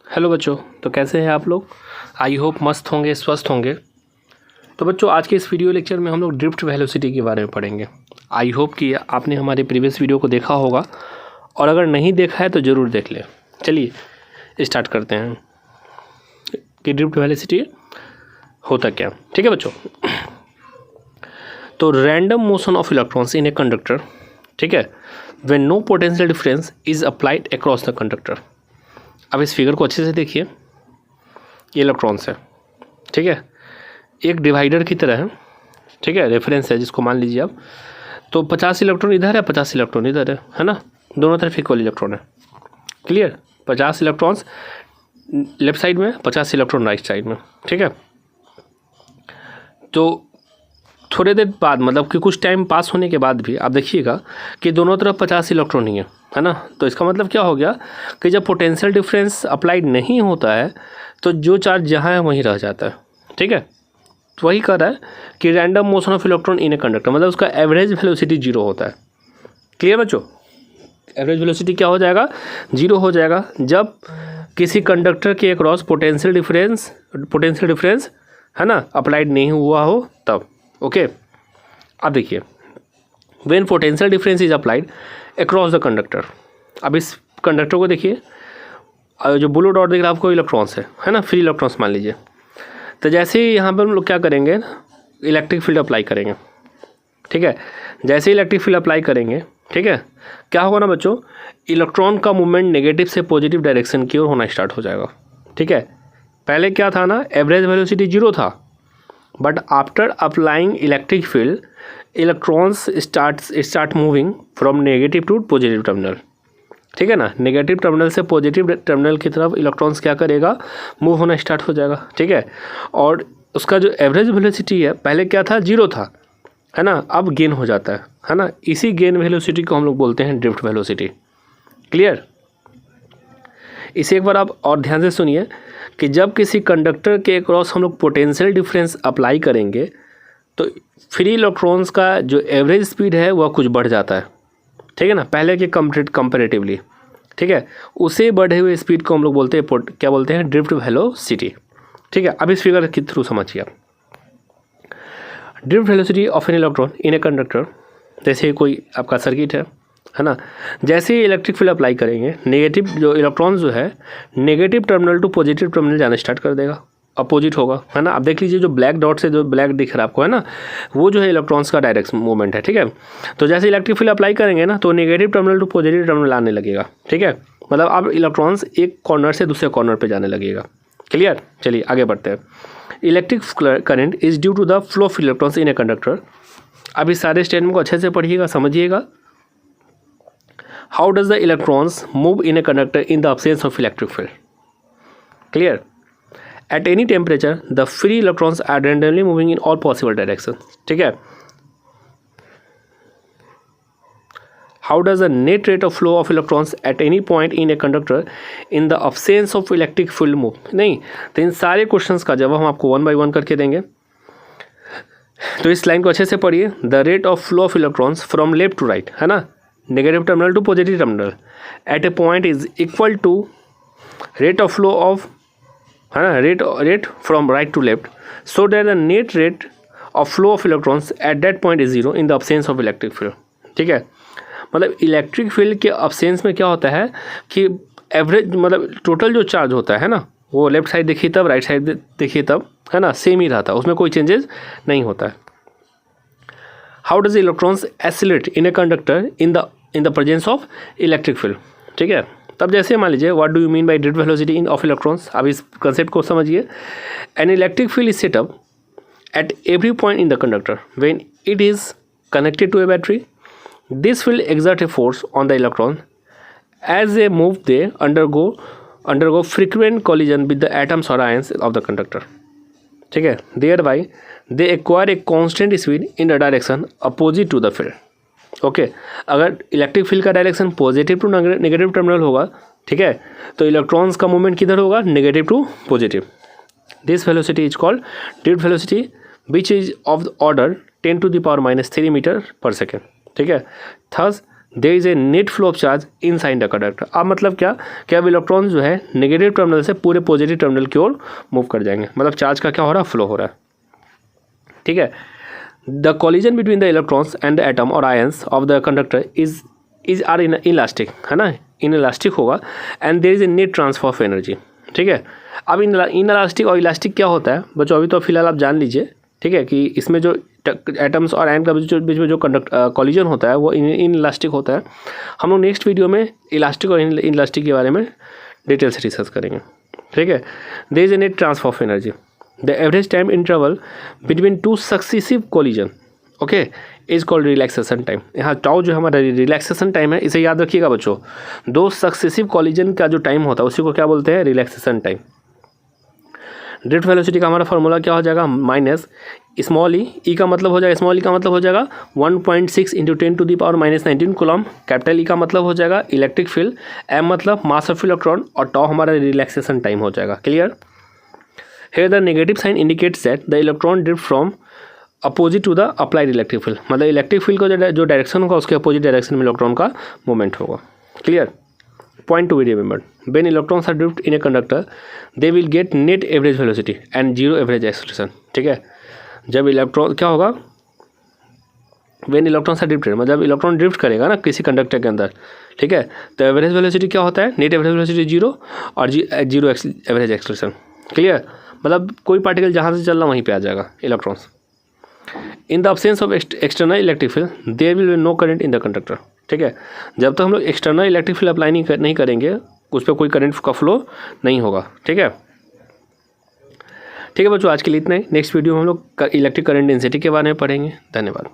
Hello बच्चों, तो कैसे हैं आप लोग। आई होप मस्त होंगे, स्वस्थ होंगे। तो बच्चों, आज के इस वीडियो लेक्चर में हम लोग ड्रिफ्ट वेलोसिटी के बारे में पढ़ेंगे। आई होप कि आपने हमारे प्रीवियस वीडियो को देखा होगा, और अगर नहीं देखा है तो ज़रूर देख लें। चलिए स्टार्ट करते हैं कि ड्रिफ्ट वेलोसिटी होता क्या। ठीक है बच्चों, तो random motion of electrons in a conductor, ठीक है, when no potential difference is applied across the conductor. अब इस फिगर को अच्छे से देखिए, ये इलेक्ट्रॉन्स है, ठीक है, एक डिवाइडर की तरह है, ठीक है, रेफरेंस है जिसको मान लीजिए आप। तो 50 इलेक्ट्रॉन इधर है, 50 इलेक्ट्रॉन इधर है ना, दोनों तरफ इक्वल इलेक्ट्रॉन है। क्लियर, 50 इलेक्ट्रॉन्स लेफ्ट साइड में, 50 इलेक्ट्रॉन राइट साइड में, ठीक है। तो थोड़े देर बाद, मतलब कि कुछ टाइम पास होने के बाद भी आप देखिएगा कि दोनों तरफ 50 इलेक्ट्रॉन ही है ना। तो इसका मतलब क्या हो गया कि जब पोटेंशियल डिफरेंस अप्लाइड नहीं होता है तो जो चार्ज जहाँ है वहीं रह जाता है, ठीक है। तो वही कर रहा है कि random motion of electron in a conductor, मतलब उसका एवरेज वेलोसिटी जीरो होता है। क्लियर बच्चों, एवरेज वेलोसिटी क्या हो जाएगा, जीरो हो जाएगा जब किसी कंडक्टर के अक्रॉस पोटेंशियल डिफरेंस है ना अप्लाइड नहीं हुआ हो तब। ओके, अब देखिए, when potential difference is applied across the conductor. अब इस कंडक्टर को देखिए, जो ब्लू डॉट दिख रहा है आपको इलेक्ट्रॉन्स है ना, फ्री इलेक्ट्रॉन्स मान लीजिए। तो जैसे ही यहाँ पर हम लोग क्या करेंगे, इलेक्ट्रिक फील्ड अप्लाई करेंगे, ठीक है। जैसे इलेक्ट्रिक फील्ड अप्लाई करेंगे, ठीक है, क्या होगा ना बच्चों, इलेक्ट्रॉन का मूवमेंट नेगेटिव से पॉजिटिव डायरेक्शन की ओर होना स्टार्ट हो जाएगा, ठीक है। पहले क्या था ना, एवरेज वेलोसिटी जीरो था, but after applying electric field electrons start moving from negative to positive terminal, ठीक है ना। नेगेटिव टर्मिनल से पॉजिटिव टर्मिनल की तरफ इलेक्ट्रॉन्स क्या करेगा, मूव होना स्टार्ट हो जाएगा, ठीक है। और उसका जो एवरेज वेलोसिटी है, पहले क्या था, जीरो था, है ना, अब गेन हो जाता है ना। इसी गेन वेलोसिटी को हम लोग बोलते हैं ड्रिफ्ट वेलोसिटी। क्लियर, इसे एक बार आप और ध्यान से सुनिए कि जब किसी कंडक्टर के क्रॉस हम लोग पोटेंशियल डिफरेंस अप्लाई करेंगे तो फ्री इलेक्ट्रॉन्स का जो एवरेज स्पीड है वह कुछ बढ़ जाता है, ठीक है ना, पहले के कंपैरेटिवली, ठीक है। उसे बढ़े हुए स्पीड को हम लोग बोलते हैं, क्या बोलते हैं, ड्रिफ्ट वेलोसिटी, ठीक है। अब इस फिगर के थ्रू समझिए आप, drift velocity of an electron in a conductor. जैसे कोई आपका सर्किट है ना, जैसे ही इलेक्ट्रिक फील्ड अप्लाई करेंगे, नेगेटिव जो इलेक्ट्रॉन जो है negative terminal to positive terminal जाना स्टार्ट कर देगा, अपोजिट होगा, है ना। आप देख लीजिए, जो ब्लैक डॉट से जो ब्लैक दिख रहा है आपको, है ना, वो जो है इलेक्ट्रॉन्स का डायरेक्ट मूवमेंट है, ठीक है। तो जैसे इलेक्ट्रिक फील्ड अप्लाई करेंगे ना, तो negative terminal to positive terminal आने लगेगा, ठीक है। मतलब अब इलेक्ट्रॉन्स एक कॉर्नर से दूसरे कॉर्नर पे जाने लगेगा। क्लियर, चलिए आगे बढ़ते हैं। Electric current is due to the flow of electrons in a conductor. अब इस सारे स्टेटमेंट को अच्छे से पढ़िएगा, समझिएगा। How does the electrons move in a conductor in the absence of electric field. Clear, at any temperature the free electrons are randomly moving in all possible directions, ठीक है। how does the net rate of flow of electrons at any point in a conductor in the absence of electric field move। नहीं, तो इन सारे questions का जवाब हम आपको one by one करके देंगे। तो इस लाइन को अच्छे से पढ़िए, the rate of flow of electrons from left to right, है ना, negative terminal to positive terminal at a point is equal to rate of flow of, है ना, rate from right to left, so that the net rate of flow of electrons at that point is zero in the absence of electric field, ठीक है। मतलब electric field के absence में क्या होता है कि एवरेज, मतलब टोटल जो चार्ज होता है ना, वो लेफ्ट साइड देखिए तब, राइट साइड देखिए तब, है ना, सेम ही रहता है, उसमें कोई चेंजेस नहीं होता है। How does electrons accelerate in a conductor in the presence of electric field, ठीक है। तब जैसे मान लीजिए, what do you mean by drift velocity in of electrons. अब इस कंसेप्ट को समझिए। An electric field is set up at every point in the conductor when it is connected to a battery. This will exert a force on the electron as they move, they undergo frequent collision with the atoms or ions of the conductor, ठीक है। thereby they acquire a constant speed in the direction opposite to the field। Okay, अगर electric field का direction positive to negative terminal होगा, ठीक है, तो electrons का movement किधर होगा, negative to positive. This velocity is called drift velocity which is of the order 10⁻³ metre per second, ठीक है। Thus there is a net flow of charge inside the conductor. अब मतलब क्या कि अब इलेक्ट्रॉन जो है नेगेटिव टर्मिनल से पूरे पॉजिटिव टर्मिनल की ओर मूव कर जाएंगे, मतलब चार्ज का क्या हो रहा है, फ्लो हो रहा है, ठीक है। The collision between the electrons and the atom और ions of the conductor is are inelastic, है ना, इनइलास्टिक होगा, and there is a net transfer of energy, ठीक है। अब इनइलास्टिक और इलास्टिक क्या होता है बच्चों, अभी तो फिलहाल आप जान लीजिए, ठीक है, कि इसमें जो एटम्स और आयन का बीच में जो कॉलिजन होता है वो इनइलास्टिक होता है। हम लोग नेक्स्ट वीडियो में इलास्टिक और इनइलास्टिक के बारे में डिटेल से रिसर्च करेंगे, ठीक है। There is a net transfer of energy, the average time interval between two successive collision, okay, is called relaxation time. यहाँ टाउ जो हमारा रिलैक्सेशन टाइम है, इसे याद रखिएगा बच्चों, दो सक्सेसिव कॉलिजन का जो टाइम होता है उसी को क्या बोलते हैं, रिलैक्सेशन टाइम। ड्रिफ्ट वेलोसिटी का हमारा फॉर्मूला क्या हो जाएगा, माइनस स्मॉल ई का मतलब हो जाएगा, स्मॉल ई का मतलब हो जाएगा 1.6 × 10⁻⁹ कूलम, कैपिटल ई का मतलब हो जाएगा इलेक्ट्रिक फील्ड, एम मतलब मास ऑफ इलेक्ट्रॉन, और टाउ हमारा रिलैक्सेशन टाइम हो जाएगा। Clear. Here the negative sign indicates that the electron drift from opposite to the applied electric field, मतलब इलेक्ट्रिक फील्ड का जो डायरेक्शन होगा उसके अपोजिट डायरेक्शन में इलेक्ट्रॉन का मूवमेंट होगा। Clear. Point to be remembered: when electrons are drift in a conductor, they will get net average velocity and zero average acceleration, ठीक है। जब इलेक्ट्रॉन क्या होगा, when electrons are drifted, मतलब इलेक्ट्रॉन ड्रिफ्ट करेगा ना किसी कंडक्टर के अंदर, ठीक है, तो एवरेज वेलोसिटी क्या होता है, नेट एवरेज वेलोसिटी जीरो और जीरो एवरेज एक्सेलरेशन। क्लियर। मतलब कोई पार्टिकल जहाँ से चल रहा वहीं पे आ जाएगा electrons. In the absence of external electric field there will be no current in the conductor, ठीक है। जब तक हम लोग एक्सटर्नल इलेक्ट्रिक फील्ड अप्लाई नहीं करेंगे उस पर कोई करंट का फ्लो नहीं होगा, ठीक है। ठीक है बच्चों, आज के लिए इतना ही। नेक्स्ट वीडियो में हम लोग इलेक्ट्रिक करंट डेंसिटी के बारे में पढ़ेंगे। धन्यवाद।